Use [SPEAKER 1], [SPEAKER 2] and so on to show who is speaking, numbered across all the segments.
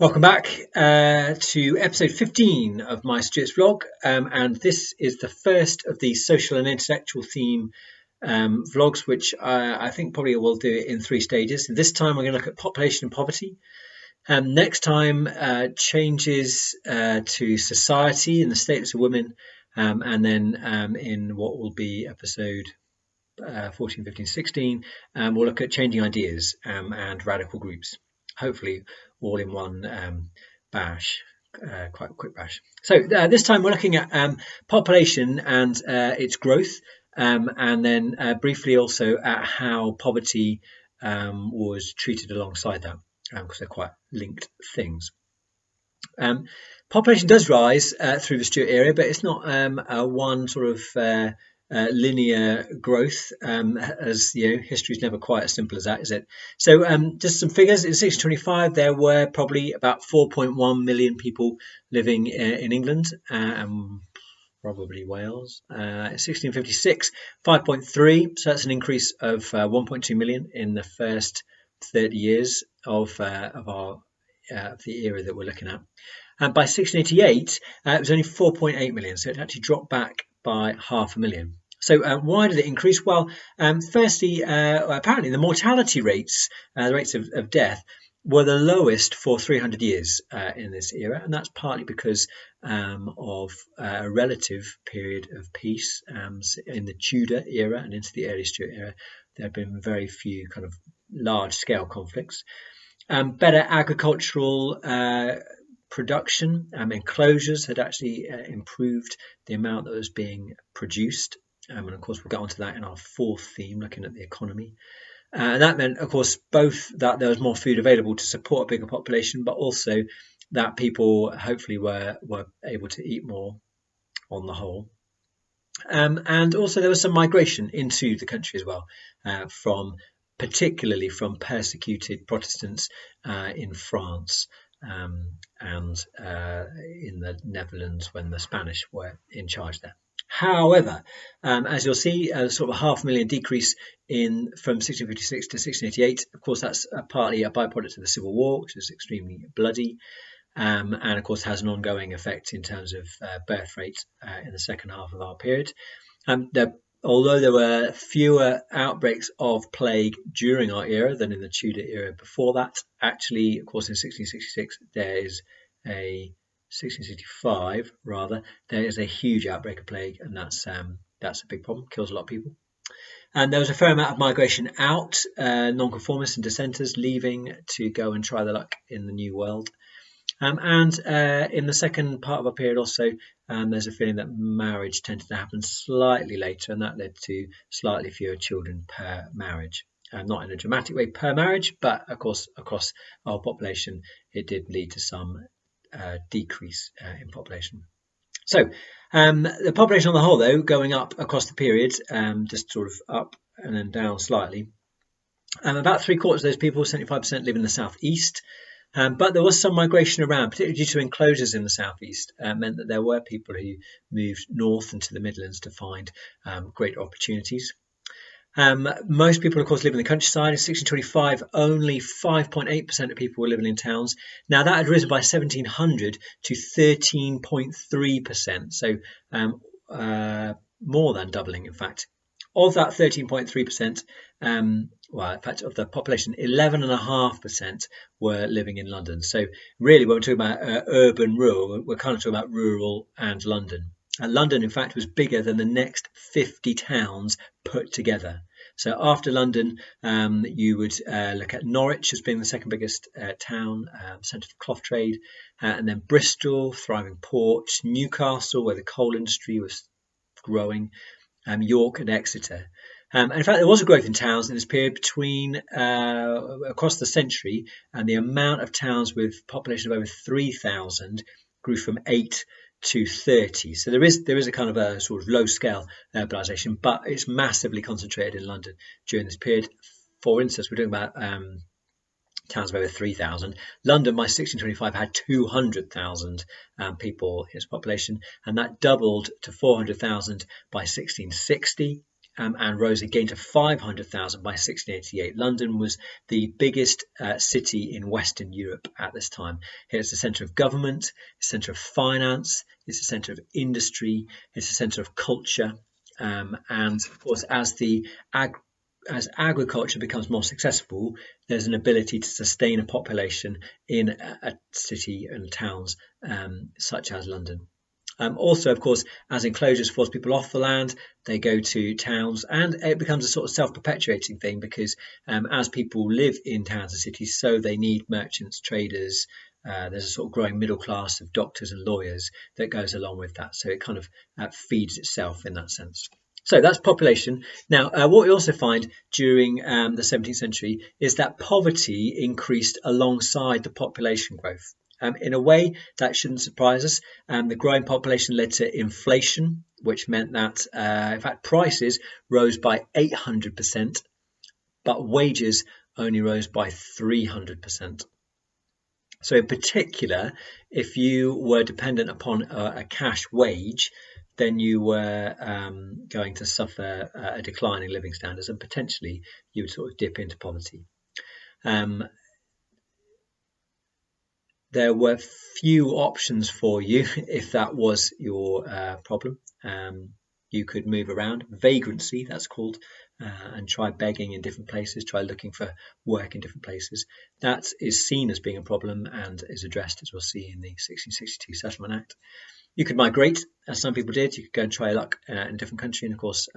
[SPEAKER 1] Welcome back to episode 15 of my Stuarts vlog, and this is the first of the social and intellectual theme vlogs, which I think probably will do it in 3 stages. This time we're going to look at population and poverty. Next time, changes to society and the status of women, and then in what will be episode 14, 15, 16, we'll look at changing ideas and radical groups. Hopefully all in one bash, quite a quick bash. So this time we're looking at population and its growth, and then briefly also at how poverty was treated alongside that, because they're quite linked things. Population does rise through the Stuart era, but it's not a one sort of linear growth, as you know, history is never quite as simple as that, is it? So just some figures. In 1625 there were probably about 4.1 million people living in England, and probably Wales. 1656 5.3, so that's an increase of 1.2 million in the first 30 years of the era that we're looking at. And by 1688 it was only 4.8 million, so it actually dropped back by 500,000. So why did it increase? Well, firstly, apparently the mortality rates, the rates of death, were the lowest for 300 years in this era, and that's partly because of a relative period of peace. In the Tudor era and into the early Stuart era, there have been very few kind of large-scale conflicts. Better agricultural production, enclosures had actually improved the amount that was being produced. And of course, we'll get onto that in our 4th theme, looking at the economy. And that meant, of course, both that there was more food available to support a bigger population, but also that people hopefully were able to eat more on the whole. And also there was some migration into the country as well, particularly from persecuted Protestants in France and in the Netherlands when the Spanish were in charge there. However, as you'll see, a sort of 500,000 decrease from 1656 to 1688. Of course, that's partly a byproduct of the Civil War, which was extremely bloody, and of course has an ongoing effect in terms of birth rate in the second half of our period. Although there were fewer outbreaks of plague during our era than in the Tudor era before that, actually, of course, in 1666 there is a 1665 rather, there is a huge outbreak of plague, and that's a big problem, kills a lot of people. And there was a fair amount of migration out, nonconformists and dissenters leaving to go and try their luck in the New World. And in the second part of our period also, there's a feeling that marriage tended to happen slightly later, and that led to slightly fewer children per marriage. Not in a dramatic way per marriage, but of course across our population it did lead to some decrease in population. So the population on the whole, though, going up across the period, just sort of up and then down slightly. About 3/4 of those people, 75%, live in the southeast, but there was some migration around, particularly due to enclosures in the southeast. Meant that there were people who moved north into the Midlands to find greater opportunities. Most people, of course, live in the countryside. In 1625, only 5.8% of people were living in towns. Now, that had risen by 1700 to 13.3%, so more than doubling, in fact. Of that 13.3%, well, in fact, of the population, 11.5% were living in London. So really, when we're talking about urban, rural, we're kind of talking about rural and London. London, in fact, was bigger than the next 50 towns put together. So after London, you would look at Norwich as being the second biggest town, centre of cloth trade, and then Bristol, thriving port, Newcastle, where the coal industry was growing, York and Exeter. And in fact, there was a growth in towns in this period between across the century, and the amount of towns with population of over 3,000 grew from 8 to 30. So there is a kind of a sort of low scale urbanisation, but it's massively concentrated in London during this period. For instance, we're talking about towns of over 3,000. London by 1625 had 200,000 people in its population, and that doubled to 400,000 by 1660. and rose again to 500,000 by 1688. London was the biggest city in Western Europe at this time. It's the centre of government, it's the centre of finance, it's the centre of industry, it's the centre of culture, and of course, as agriculture becomes more successful, there's an ability to sustain a population in a city and towns such as London. Also, of course, as enclosures force people off the land, they go to towns, and it becomes a sort of self-perpetuating thing because as people live in towns and cities, so they need merchants, traders. There's a sort of growing middle class of doctors and lawyers that goes along with that. So it kind of feeds itself in that sense. So that's population. Now, what we also find during the 17th century is that poverty increased alongside the population growth. In a way, that shouldn't surprise us. The growing population led to inflation, which meant that, in fact, prices rose by 800%, but wages only rose by 300%. So in particular, if you were dependent upon a cash wage, then you were going to suffer a decline in living standards, and potentially you would sort of dip into poverty. There were few options for you if that was your problem. You could move around, vagrancy that's called, and try begging in different places, try looking for work in different places. That is seen as being a problem and is addressed, as we'll see, in the 1662 Settlement Act. You could migrate, as some people did. You could go and try luck in a different country, and of course,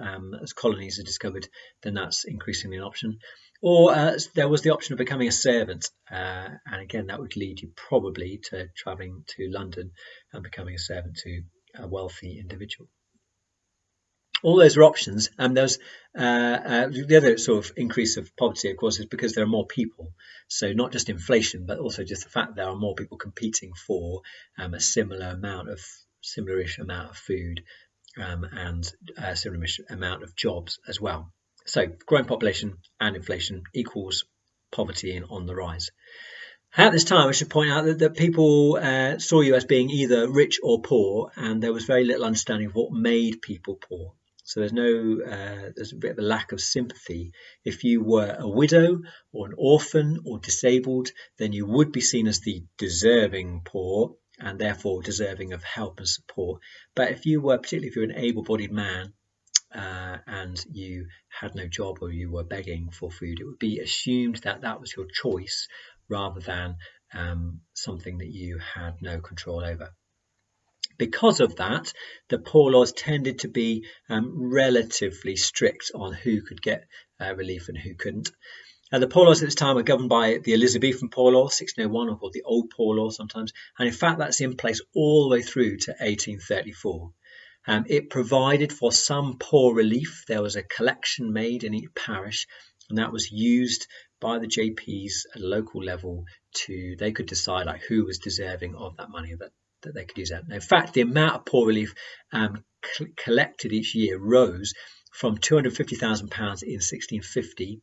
[SPEAKER 1] as colonies are discovered, then that's increasingly an option. Or there was the option of becoming a servant, and again, that would lead you probably to travelling to London and becoming a servant to a wealthy individual. All those are options, and there's the other sort of increase of poverty, of course, is because there are more people. So not just inflation, but also just the fact that there are more people competing for a similarish amount of food and a similarish amount of jobs as well. So growing population and inflation equals poverty on the rise. At this time, I should point out that people saw you as being either rich or poor, and there was very little understanding of what made people poor. So there's a bit of a lack of sympathy. If you were a widow or an orphan or disabled, then you would be seen as the deserving poor and therefore deserving of help and support. But particularly if you were an able-bodied man and you had no job or you were begging for food, it would be assumed that that was your choice rather than something that you had no control over. Because of that, the poor laws tended to be relatively strict on who could get relief and who couldn't. The poor laws at this time are governed by the Elizabethan Poor Law, 1601, or called the Old Poor Law sometimes, and in fact that's in place all the way through to 1834. It provided for some poor relief. There was a collection made in each parish, and that was used by the JPs at a local level they could decide who was deserving of that money that they could use that. Now, in fact, the amount of poor relief collected each year rose from £250,000 in 1650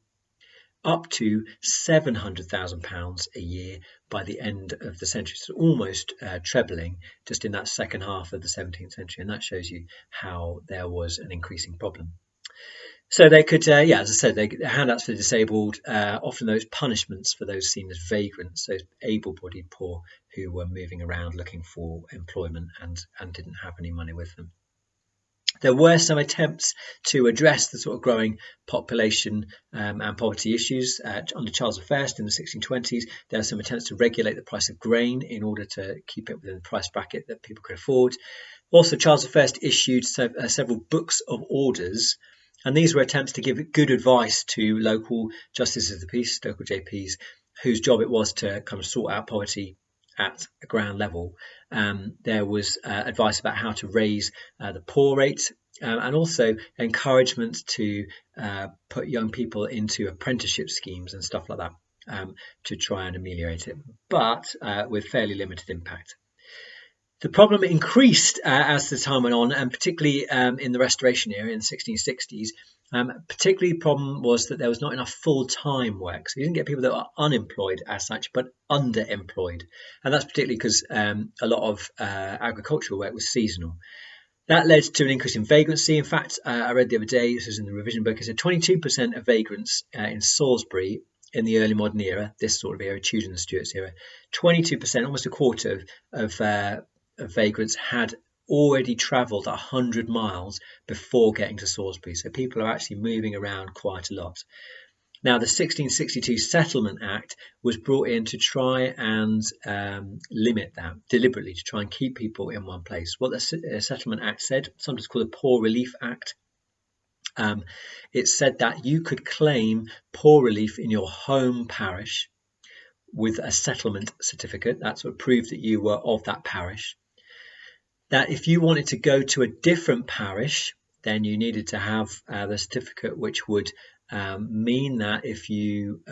[SPEAKER 1] up to £700,000 a year by the end of the century. So almost trebling just in that second half of the 17th century. And that shows you how there was an increasing problem. So they could, as I said, handouts for the disabled, often those punishments for those seen as vagrants, those able-bodied poor who were moving around looking for employment and didn't have any money with them. There were some attempts to address the sort of growing population and poverty issues. Under Charles I in the 1620s, there were some attempts to regulate the price of grain in order to keep it within the price bracket that people could afford. Also, Charles I issued several books of orders, and these were attempts to give good advice to local justices of the peace, local JPs, whose job it was to kind of sort out poverty at a ground level. There was advice about how to raise the poor rate and also encouragement to put young people into apprenticeship schemes and stuff like that to try and ameliorate it, but with fairly limited impact. The problem increased as the time went on, and particularly in the Restoration era in the 1660s. Particularly the problem was that there was not enough full-time work. So you didn't get people that were unemployed as such, but underemployed. And that's particularly because a lot of agricultural work was seasonal. That led to an increase in vagrancy. In fact, I read the other day, this was in the revision book, it said 22% of vagrants in Salisbury in the early modern era, this sort of era, Tudor and Stuarts era, 22%, almost a quarter of vagrants had already travelled 100 miles before getting to Salisbury. So people are actually moving around quite a lot. Now, the 1662 Settlement Act was brought in to try and limit that deliberately, to try and keep people in one place. What the Settlement Act said, sometimes called the Poor Relief Act, it said that you could claim poor relief in your home parish with a settlement certificate. That sort of proved that you were of that parish. That if you wanted to go to a different parish, then you needed to have the certificate, which would mean that if you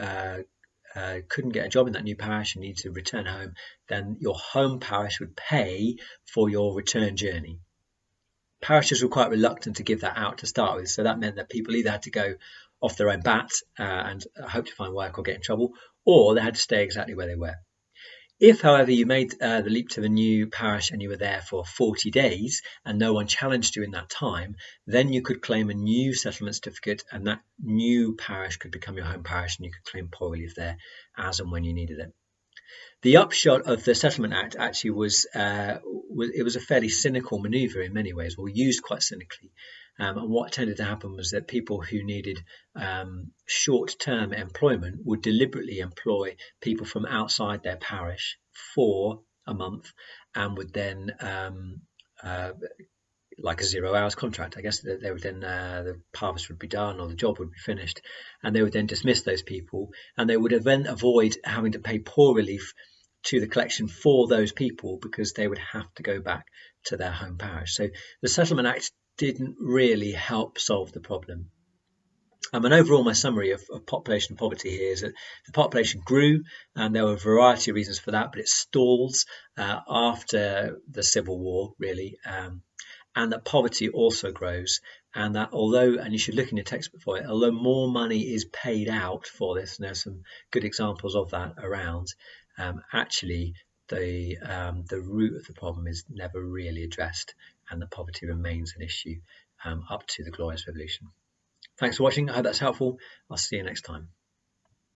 [SPEAKER 1] couldn't get a job in that new parish and needed to return home, then your home parish would pay for your return journey. Parishes were quite reluctant to give that out to start with, so that meant that people either had to go off their own bat and hope to find work or get in trouble, or they had to stay exactly where they were. If, however, you made the leap to the new parish and you were there for 40 days and no one challenged you in that time, then you could claim a new settlement certificate, and that new parish could become your home parish and you could claim poor relief there as and when you needed it. The upshot of the Settlement Act actually was it was a fairly cynical manoeuvre in many ways, or used quite cynically. And what tended to happen was that people who needed short-term employment would deliberately employ people from outside their parish for a month, and would then like a 0 hours contract, I guess, they would then the harvest would be done or the job would be finished, and they would then dismiss those people, and they would then avoid having to pay poor relief to the collection for those people, because they would have to go back to their home parish. So the Settlement Act didn't really help solve the problem. And overall, my summary of population poverty here is that the population grew, and there were a variety of reasons for that, but it stalls after the Civil War, really, and that poverty also grows, and that although, and you should look in your textbook for it, although more money is paid out for this, and there's some good examples of that around, actually the root of the problem is never really addressed, and that poverty remains an issue up to the Glorious Revolution. Thanks for watching. I hope that's helpful. I'll see you next time.